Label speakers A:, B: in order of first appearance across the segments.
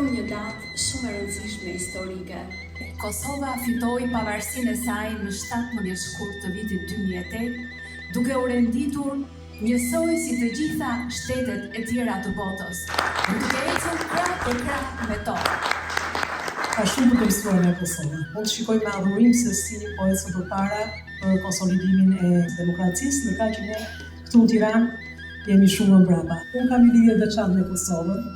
A: Fiton një datë shumë e rëndësishme historike.
B: Kosova fitoi pavarësinë e saj në 17 shkurt të vitit 2008, duke u renditur njësoj si të gjitha shtetet e tjera të botës, duke ecur krah për krah me to.
C: Ka shumë për të mësuar nga Kosova. Mund të shikoj me adhurim se si po ecën përpara për konsolidimin e demokracisë, ndërkaq që ne këtu në Tiranë jemi shumë më mbrapa. Unë kam një lidhje të veçantë me Kosovën.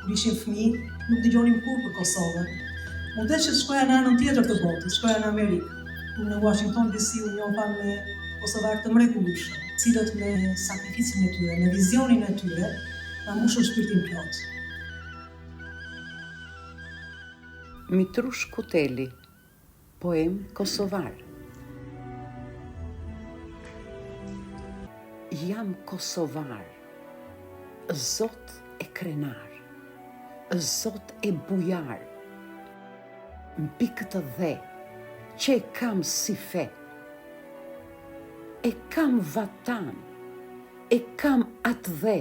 C: Kur ishim fëmijë, nuk dëgjonim kurrë për Kosovën. Mundesh që shkoja në anën tjetër të botës, shkoja në Amerikë. Në Washington DC u njoha me kosovarë të mrekullueshëm, cilët me sakrificën e tyre, me vizionin e tyre, na mbushën shpirtin plot.
D: Mitrush Kuteli, poem kosovar. Jam kosovar, zot e krenar, zot e bujar, mbi këtë dhe, që e kam si fe, e kam vatan, e kam atë dhe,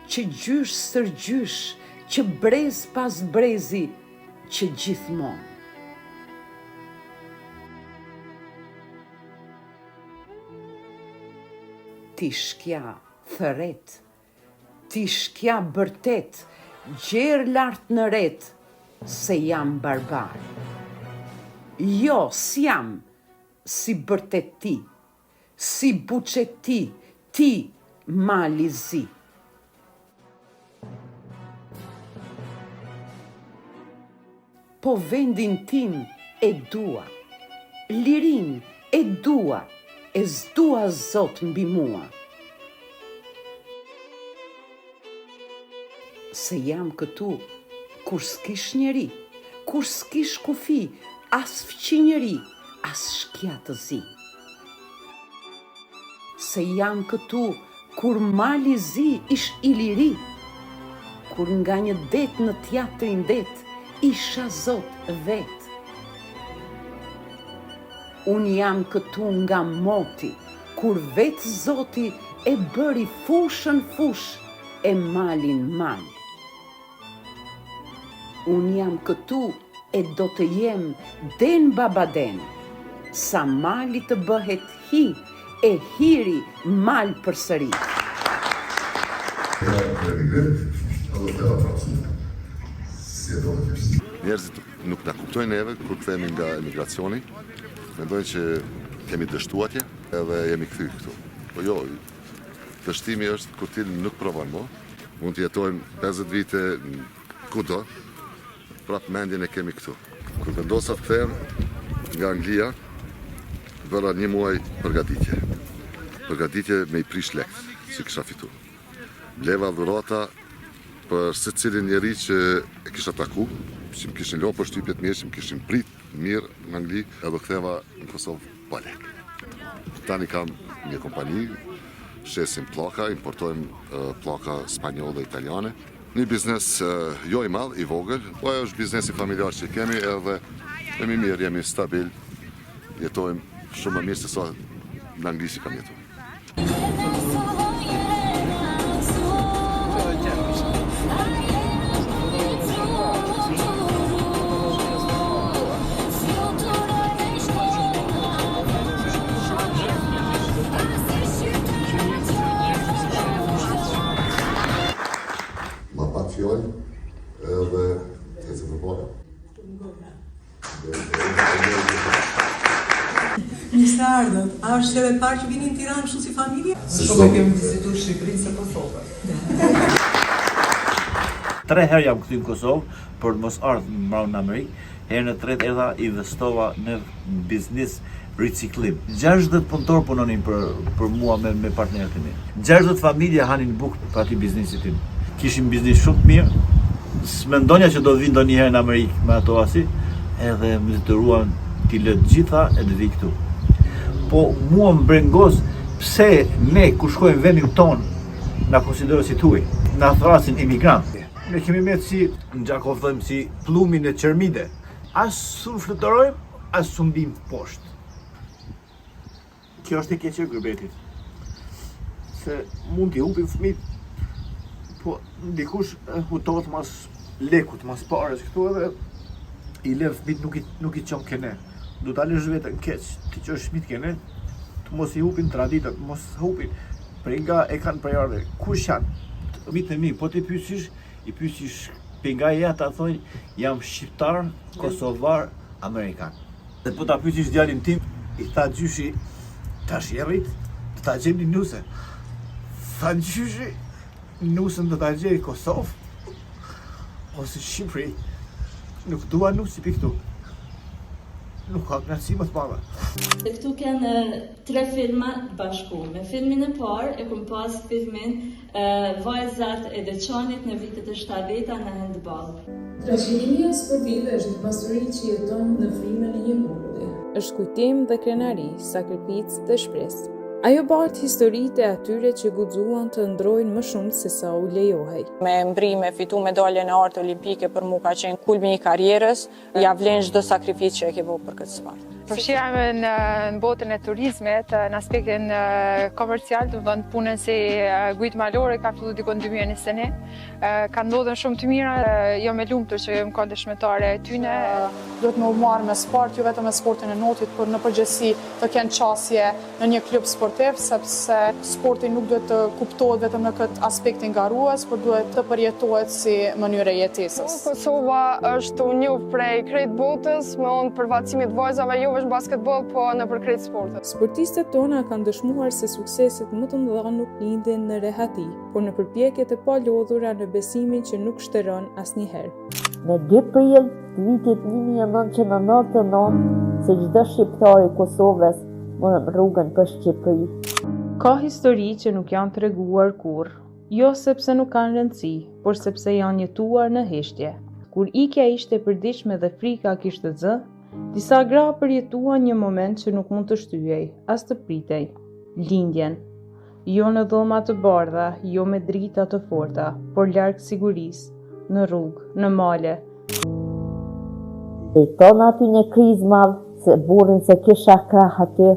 D: që gjysh sër gjysh, që brez pas brezi, që gjithmonë. Ti shkja thëret, ti shkja bërtet, gjerë lartë në ret, se jam barbar. Jo, s'jam, si bërtet ti, si buqet ti mali zi. Po vendin tim e dua, lirin e dua, e s'dua zot mbi mua. Se jam këtu, kur s'kish njeri, kur s'kish kufi, as fqinjeri, as shkja të zi. Se jam këtu, kur mali zi ish i liri, kur nga një det në teatrin det, isha zot vet. Unë jam këtu nga moti, kur vetë zoti e bëri fushën fush, e malin mal. Unë jam këtu e do të jem den babaden, sa mali të bëhet hi, e hiri mal përsëri.
E: Njerëzit nuk na kuptojnë neve kur kthehemi nga emigracioni. Mendojnë që kemi dështu atje edhe jemi kthyr këtu. Po jo, dështimi është kur ti nuk provon më. Mund të jetojmë 50 vite kudo, prap mendjen e kemi këtu. Kur vendosa të kthehem nga Anglia, bëra një muaj përgatitje. Përgatitje me i prish lekt, si kisha fitu. Bleva dhurata për secilin njeri që e kisha taku, që më kishin lënë përshtypjet mirë, që më kishin prit mirë në Angli, edhe ktheva në Kosovë pa lek. Tani kam një kompani, shesim pllaka, importojmë pllaka spanjolle, italiane. Një biznes jo i madh, i vogël, po ajo është biznesi familjar që kemi edhe jemi mirë, jemi stabil, jetojmë shumë më mirë se sa në Angli që kam jetuar. Edhe të ecë përpara.
C: Mirë se ardhët. A është edhe parë që vini në Tiranë kështu si familje?
F: Shumë e kemi vizituar Shqipërinë se Kosovën.
G: 3 herë jam kthyer në Kosovë për të mos ardhur mbrapa në Amerikë. Herën e tretë erdha, investova në biznes riciklim. 60 punëtor punonin për mua me partnerët e mi. 60 familje hanin bukë për aty biznesit tim. Kishim biznes shumë të mirë. S'mendonja që do të vi ndonjëherë në Amerikë me ato asi, edhe më detyruan t'i lë të gjitha e të vi këtu. Po mua më brengos pse ne kur shkojmë vendin ton na konsiderojnë si tuaj, na thrasin emigrantë. Ne kemi me si në Gjakov thëmë si plumin e qërmide. As su fluturojmë, as su mbim poshtë. Kjo është e keqe e gërbetit. Se mund t'i hupim fëmijët, Po, dikush hutohet mas lekut, mas pares këtu edhe i lev fëmit nuk i qon kene. Du ta lësh vetën keq, ti që është fëmit kene, të mos i hupin traditat, mos hupin. Prej nga e kanë prejardhe, kush janë? Fëmit e mi, po ti pyesish, i pyesish për nga ja ta thonjë, jam shqiptar, kosovar, amerikan. Dhe po ta pyesish djalin tim, i tha gjyshi, tash je rrit, të ta gjeni nuse. Tha gjyshi, nusën të ta gjej Kosovë, ose Shqipëri, nuk dua nusi për këtu. Nuk ka knatësi më të madhe.
H: Se këtu kanë 3 filma bashku. Me filmin e parë e kum pas filmin Vajzat e Deçanit në vitet e 70-ta në handball.
I: Trashëgimia sportive është një pasuri që jeton në frymën e një populli.
J: Është kujtim dhe krenari, sakrificë dhe shpresë. Ajo bart historitë e atyre që guxuan të ndrojnë më shumë se sa u lejohej.
K: Me me fitu medaljen e artë olimpike për mu ka qenë kulmi i karierës, ja vlen çdo sakrificë që e ke bërë për këtë sport.
L: Përfshirem në botën e turizmit, në aspektin komercial, të vënd punën si gujt malore, ka fillu dikon 2021. Ka ndodhen shumë të mira, jo me lumtur që më ka dëshmitare e tyne.
M: Duhet me u marrë me sport, jo vetëm me sportin e notit, por në përgjithësi të kenë qasje në një klub sportiv, sepse sporti nuk duhet të kuptohet vetëm në këtë aspektin garues, por duhet të përjetohet si mënyrë e jetesës.
L: Kosova është u njohur prej krejt botës, me onë përvacimit vajzave, jo vetëm basketbol, po në për krejt sportet.
J: Sportistët tona kanë dëshmuar se sukseset më të mëdha nuk lindin në rehati, por në përpjekjet e palodhura në besimin që nuk shtëron asnjëherë.
N: Në 2 prill të vitit 1999, se çdo shqiptar i Kosovës morën rrugën për Shqipëri.
J: Ka histori që nuk janë treguar kurrë, jo sepse nuk kanë rëndësi, por sepse janë jetuar në heshtje. Kur ikja ishte e përditshme dhe frika kishte zë, disa gra përjetuan një moment që nuk mund të shtyhej, as të pritej. Lindjen. Jo në dhoma të bardha, jo me drita të forta, por larg sigurisë, në rrugë, në male.
N: Fiton aty një krizë madh, se burrin se kisha krah aty,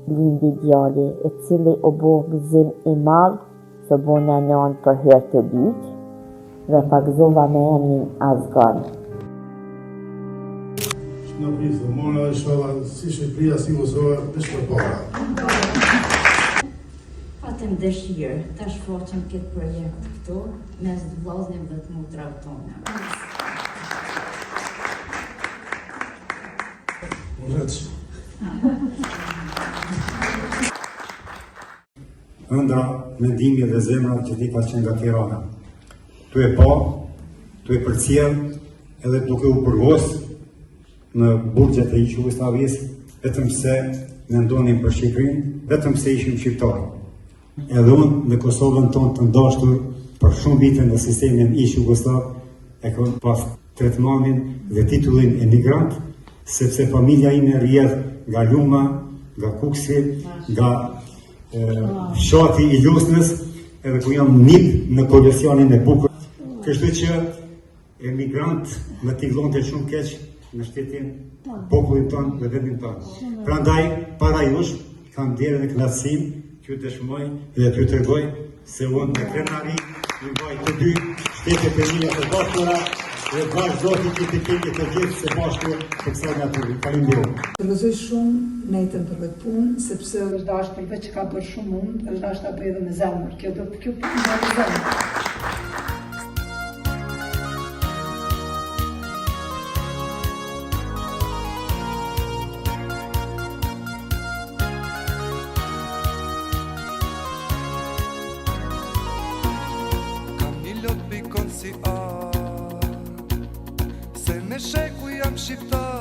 N: lindi djali, i cili u bë gëzim i madh, se bona nën për herë të dytë, dhe pagëzova me emrin Asgard.
O: Në prizë, mona dhe shola, si Shqipëria, si Kosova, dhe shpërpara.
P: Patëm dëshirë, ta shfaqëm këtë projekt këtu, mes të vllaznim dhe të motrave tona.
Q: Ëndra, mendimi dhe zemra që ti ka qenë nga Tirana. Tu e pa, tu e përcjell, edhe duke u përgos në burgjet e Jugosllavisë, vetëm se mendonin për Shqipërinë, vetëm se ishim shqiptarë. Edhe unë në Kosovën tonë të ndashtur për shumë vite në sistemin ish Jugosllav, e kam pas tretmanin dhe titullin emigrant, sepse familja ime rrjedh nga Luma, nga Kuksi, nga fshati i Lusnës, edhe ku jam nip në kolesionin e bukur. Kështu që emigrant më tillonte shumë keq në shtetin, popullin tonë dhe vendin tonë. Prandaj, para jush, kam derën e kënaqësinë që ju dëshmoj dhe t'ju tregoj se unë me krenari i mbaj të 2 shtetet e mia të bashkura dhe vazhdoj që të kemi të gjithë së bashku të kësaj natyre. Faleminderit.
F: Përgëzoj shumë Netën për këtë punë, sepse është dashur përveç që ka bërë shumë mund, është dashur ta bëjë edhe me zemër. Kjo punë me zemër.
R: Se në sheku jam shqiptar